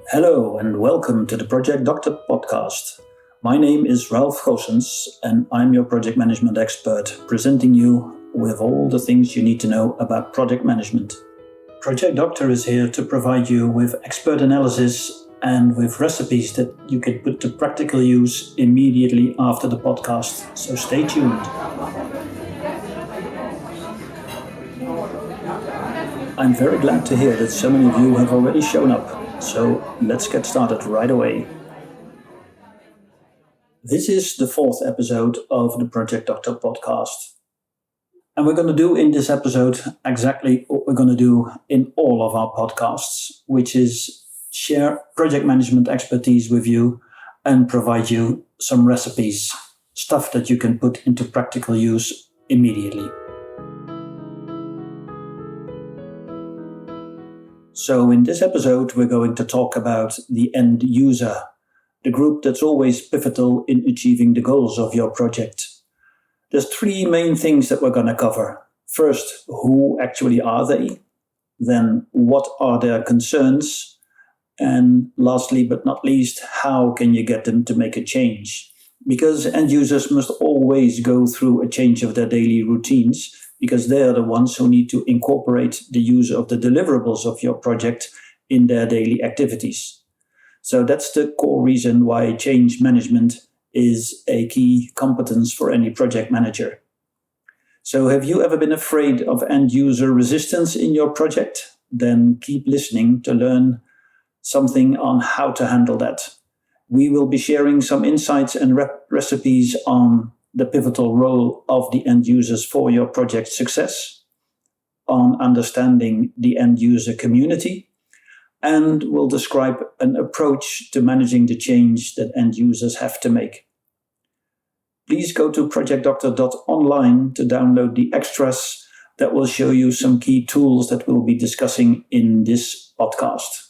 Hello and welcome to the Project Doctor podcast. My name is Ralph Goossens and I'm your project management expert, presenting you with all the things you need to know about project management. Project Doctor is here to provide you with expert analysis and with recipes that you can put to practical use immediately after the podcast, so stay tuned. I'm very glad to hear that so many of you have already shown up. So let's get started right away. This is the fourth episode of the Project Doctor podcast. And we're going to do in this episode exactly what we're going to do in all of our podcasts, which is share project management expertise with you and provide you some recipes, stuff that you can put into practical use immediately. So in this episode, we're going to talk about the end user, the group that's always pivotal in achieving the goals of your project. There's three main things that we're going to cover. First, who actually are they? Then, what are their concerns? And lastly, but not least, how can you get them to make a change? Because end users must always go through a change of their daily routines, because they are the ones who need to incorporate the use of the deliverables of your project in their daily activities. So that's the core reason why change management is a key competence for any project manager. So have you ever been afraid of end user resistance in your project? Then keep listening to learn something on how to handle that. We will be sharing some insights and recipes on the pivotal role of the end users for your project success, on understanding the end user community, and we'll describe an approach to managing the change that end users have to make. Please go to projectdoctor.online to download the extras that will show you some key tools that we'll be discussing in this podcast.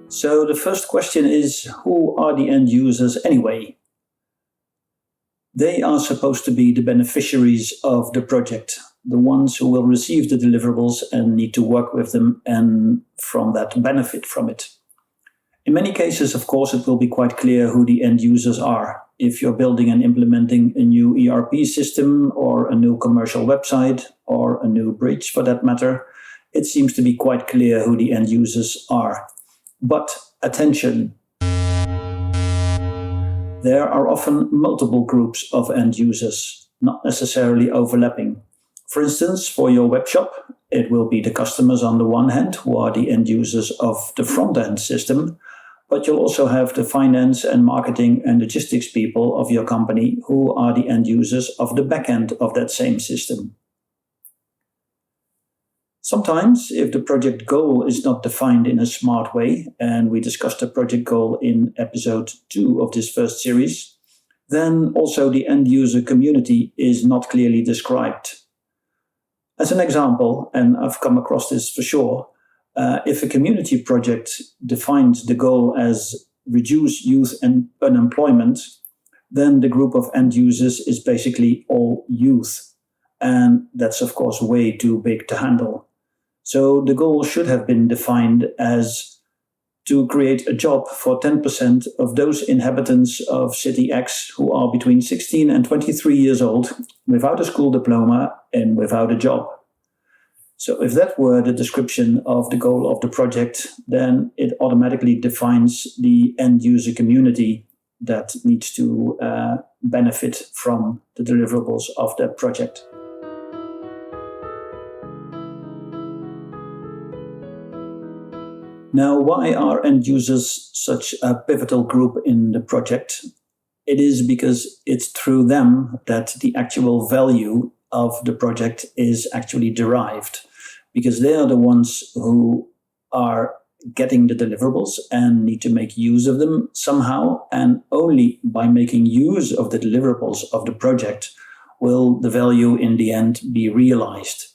So the first question is, who are the end users anyway? They are supposed to be the beneficiaries of the project, the ones who will receive the deliverables and need to work with them and from that benefit from it. In many cases, of course, it will be quite clear who the end users are. If you're building and implementing a new ERP system or a new commercial website or a new bridge for that matter, it seems to be quite clear who the end users are. But attention, there are often multiple groups of end users, not necessarily overlapping. For instance, for your webshop, it will be the customers on the one hand, who are the end users of the front-end system, but you'll also have the finance and marketing and logistics people of your company, who are the end users of the back end of that same system. Sometimes, if the project goal is not defined in a smart way, and we discussed the project goal in episode 2 of this first series, then also the end user community is not clearly described. As an example, and I've come across this for sure, if a community project defines the goal as reduce youth and unemployment, then the group of end users is basically all youth. And that's of course way too big to handle. So the goal should have been defined as to create a job for 10% of those inhabitants of City X who are between 16 and 23 years old, without a school diploma and without a job. So if that were the description of the goal of the project, then it automatically defines the end user community that needs to benefit from the deliverables of the project. Now, why are end users such a pivotal group in the project? It is because it's through them that the actual value of the project is actually derived, because they are the ones who are getting the deliverables and need to make use of them somehow, and only by making use of the deliverables of the project will the value in the end be realized.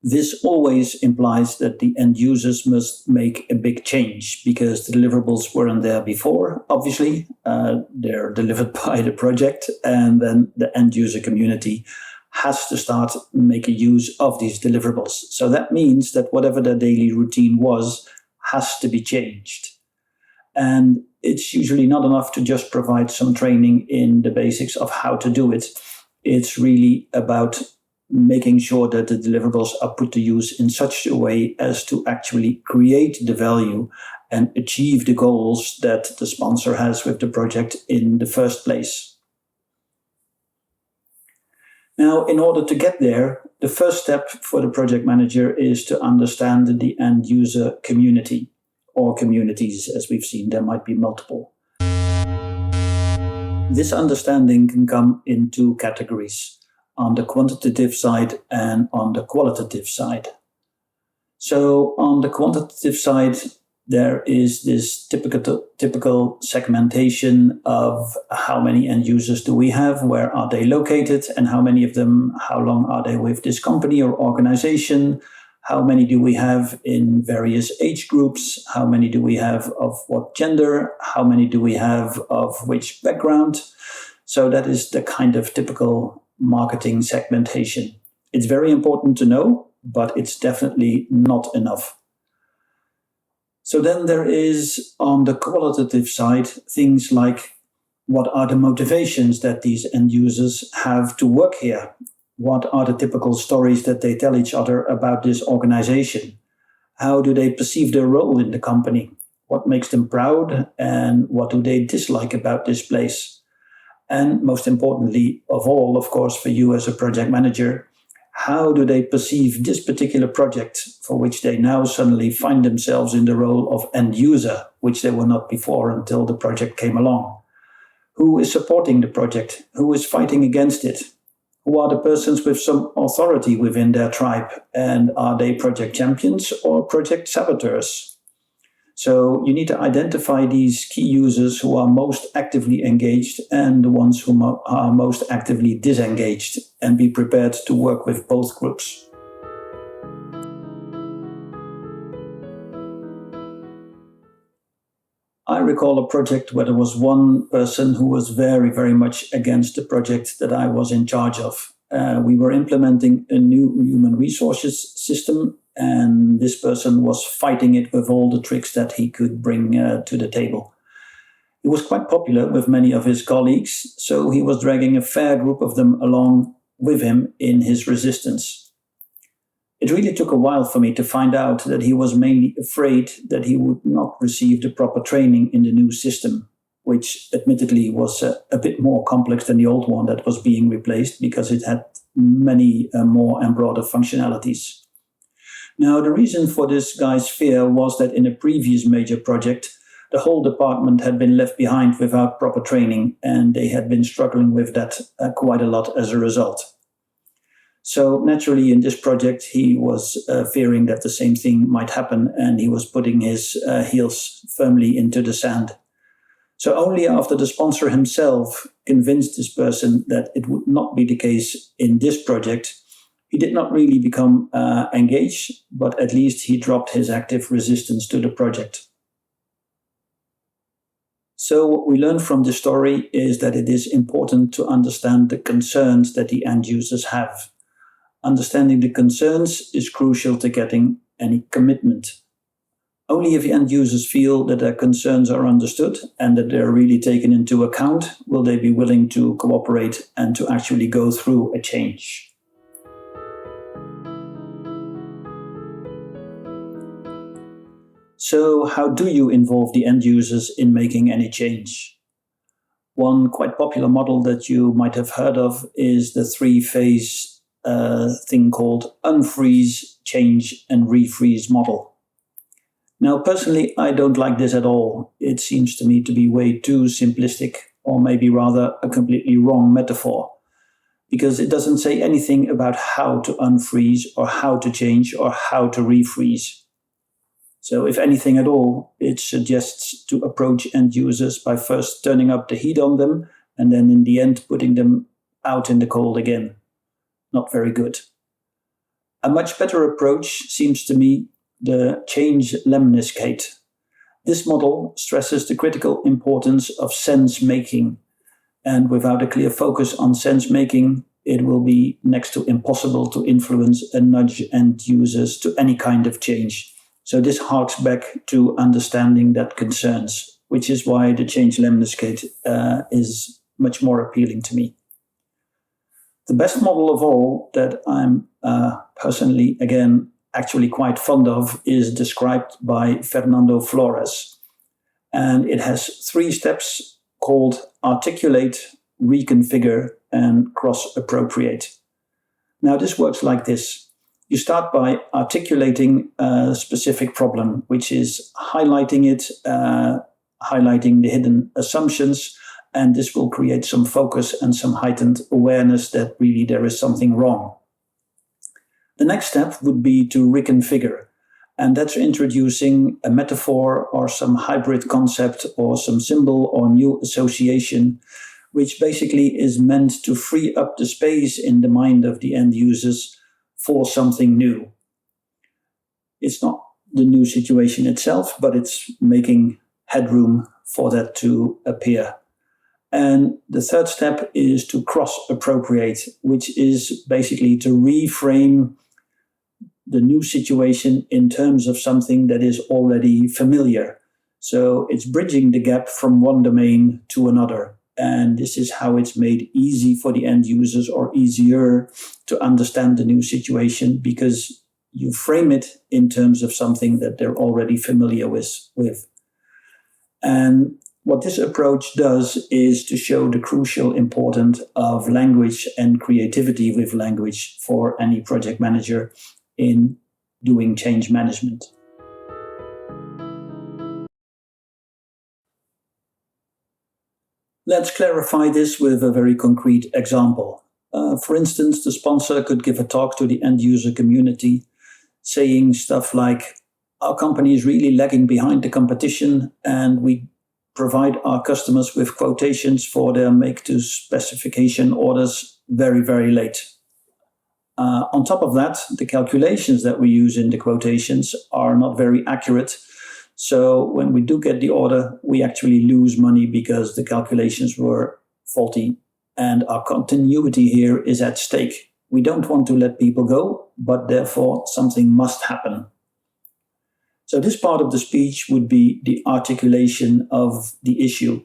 This always implies that the end users must make a big change because the deliverables weren't there before. Obviously, they're delivered by the project, and then the end user community has to start making use of these deliverables. So that means that whatever their daily routine was has to be changed. And it's usually not enough to just provide some training in the basics of how to do it. It's really about making sure that the deliverables are put to use in such a way as to actually create the value and achieve the goals that the sponsor has with the project in the first place. Now, in order to get there, the first step for the project manager is to understand the end user community, or communities, as we've seen, there might be multiple. This understanding can come in two categories, on the quantitative side and on the qualitative side. So on the quantitative side, there is this typical segmentation of how many end users do we have, where are they located, and how many of them, how long are they with this company or organization, how many do we have in various age groups, how many do we have of what gender, how many do we have of which background. So that is the kind of typical marketing segmentation. It's very important to know, but it's definitely not enough. So then there is, on the qualitative side, things like what are the motivations that these end users have to work here? What are the typical stories that they tell each other about this organization? How do they perceive their role in the company? What makes them proud, and what do they dislike about this place? And most importantly of all, of course, for you as a project manager, how do they perceive this particular project for which they now suddenly find themselves in the role of end user, which they were not before until the project came along? Who is supporting the project? Who is fighting against it? Who are the persons with some authority within their tribe? And are they project champions or project saboteurs? So you need to identify these key users who are most actively engaged and the ones who are most actively disengaged, and be prepared to work with both groups. I recall a project where there was one person who was very, very much against the project that I was in charge of. We were implementing a new human resources system, and this person was fighting it with all the tricks that he could bring to the table. He was quite popular with many of his colleagues, so he was dragging a fair group of them along with him in his resistance. It really took a while for me to find out that he was mainly afraid that he would not receive the proper training in the new system, which admittedly was a bit more complex than the old one that was being replaced because it had many more and broader functionalities. Now, the reason for this guy's fear was that in a previous major project, the whole department had been left behind without proper training, and they had been struggling with that quite a lot as a result. So naturally, in this project, he was fearing that the same thing might happen, and he was putting his heels firmly into the sand. So only after the sponsor himself convinced this person that it would not be the case in this project, he did not really become engaged, but at least he dropped his active resistance to the project. So what we learn from this story is that it is important to understand the concerns that the end users have. Understanding the concerns is crucial to getting any commitment. Only if the end users feel that their concerns are understood and that they're really taken into account will they be willing to cooperate and to actually go through a change. So how do you involve the end users in making any change? One quite popular model that you might have heard of is the three-phase thing called Unfreeze, Change, and Refreeze model. Now, personally, I don't like this at all. It seems to me to be way too simplistic, or maybe rather a completely wrong metaphor, because it doesn't say anything about how to unfreeze or how to change or how to refreeze. So if anything at all, it suggests to approach end users by first turning up the heat on them and then in the end putting them out in the cold again. Not very good. A much better approach seems to me the change lemniscate. This model stresses the critical importance of sense making, and without a clear focus on sense making, it will be next to impossible to influence and nudge end users to any kind of change. So this harks back to understanding that concerns, which is why the change lemniscate is much more appealing to me. The best model of all that I'm personally, again, actually quite fond of is described by Fernando Flores. And it has 3 steps called articulate, reconfigure, and cross-appropriate. Now this works like this. You start by articulating a specific problem, which is highlighting it, highlighting the hidden assumptions, and this will create some focus and some heightened awareness that really there is something wrong. The next step would be to reconfigure, and that's introducing a metaphor or some hybrid concept or some symbol or new association, which basically is meant to free up the space in the mind of the end users for something new. It's not the new situation itself, but it's making headroom for that to appear. And the third step is to cross-appropriate, which is basically to reframe the new situation in terms of something that is already familiar. So it's bridging the gap from one domain to another. And this is how it's made easy for the end users, or easier to understand the new situation, because you frame it in terms of something that they're already familiar with. And what this approach does is to show the crucial importance of language and creativity with language for any project manager in doing change management. Let's clarify this with a very concrete example. For instance, the sponsor could give a talk to the end user community saying stuff like, our company is really lagging behind the competition, and we provide our customers with quotations for their make-to-specification orders very, very late. On top of that, the calculations that we use in the quotations are not very accurate. So when we do get the order, we actually lose money because the calculations were faulty, and our continuity here is at stake. We don't want to let people go, but therefore something must happen. So this part of the speech would be the articulation of the issue,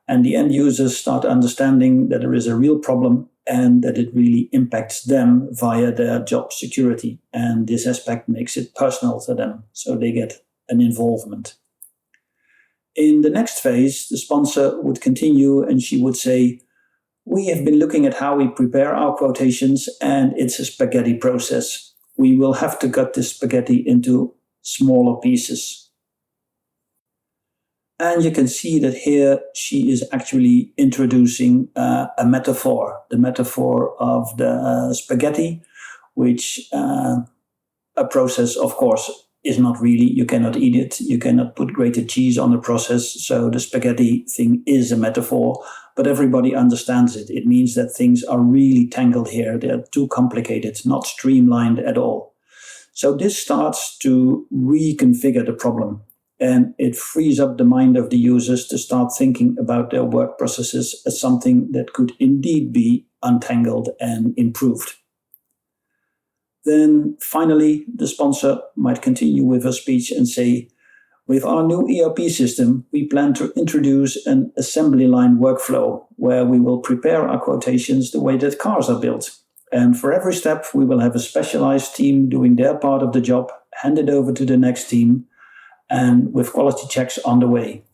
and the end users start understanding that there is a real problem and that it really impacts them via their job security. And this aspect makes it personal to them, so they get an involvement. In the next phase, the sponsor would continue and she would say, we have been looking at how we prepare our quotations, and it's a spaghetti process. We will have to cut this spaghetti into smaller pieces. And you can see that here she is actually introducing a metaphor, the metaphor of the spaghetti, which a process, of course, is not really. You cannot eat it. You cannot put grated cheese on the process. So the spaghetti thing is a metaphor, but everybody understands it. It means that things are really tangled here. They're too complicated, not streamlined at all. So this starts to reconfigure the problem, and it frees up the mind of the users to start thinking about their work processes as something that could indeed be untangled and improved. Then finally, the sponsor might continue with her speech and say, with our new ERP system, we plan to introduce an assembly line workflow where we will prepare our quotations the way that cars are built. And for every step, we will have a specialized team doing their part of the job, handed over to the next team, and with quality checks on the way.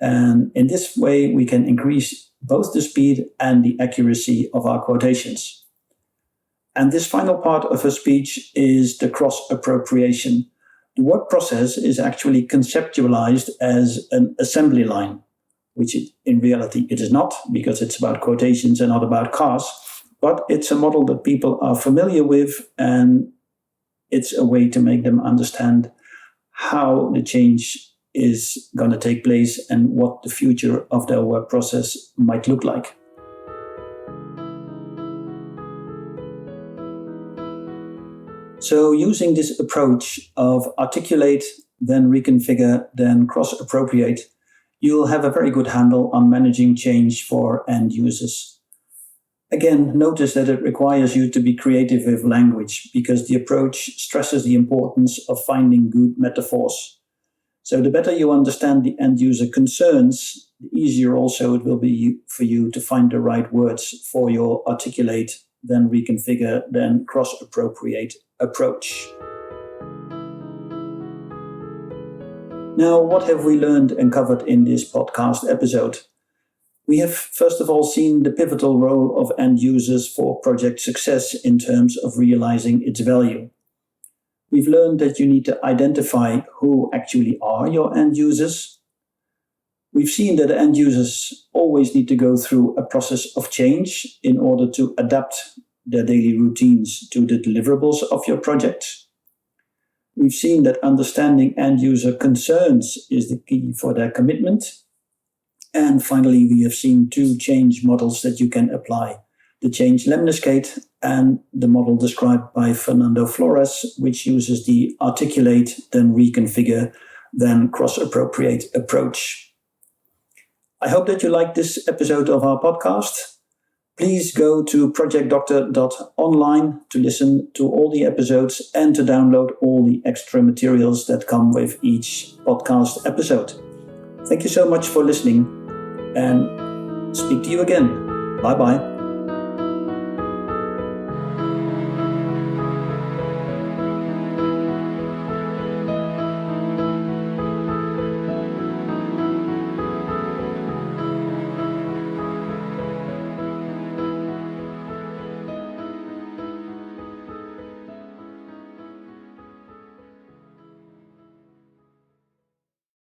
And in this way, we can increase both the speed and the accuracy of our quotations. And this final part of her speech is the cross-appropriation. The work process is actually conceptualized as an assembly line, which in reality it is not, because it's about quotations and not about cars. But it's a model that people are familiar with, and it's a way to make them understand how the change is going to take place and what the future of their work process might look like. So using this approach of articulate, then reconfigure, then cross-appropriate, you'll have a very good handle on managing change for end users. Again, notice that it requires you to be creative with language because the approach stresses the importance of finding good metaphors. So the better you understand the end user concerns, the easier also it will be for you to find the right words for your articulate, then reconfigure, then cross-appropriate approach. Now, what have we learned and covered in this podcast episode? We have, first of all, seen the pivotal role of end users for project success in terms of realizing its value. We've learned that you need to identify who actually are your end users. We've seen that end users always need to go through a process of change in order to adapt their daily routines to the deliverables of your project. We've seen that understanding end user concerns is the key for their commitment. And finally, we have seen two change models that you can apply. The change lemniscate and the model described by Fernando Flores, which uses the articulate, then reconfigure, then cross-appropriate approach. I hope that you liked this episode of our podcast. Please go to projectdoctor.online to listen to all the episodes and to download all the extra materials that come with each podcast episode. Thank you so much for listening and speak to you again. Bye-bye.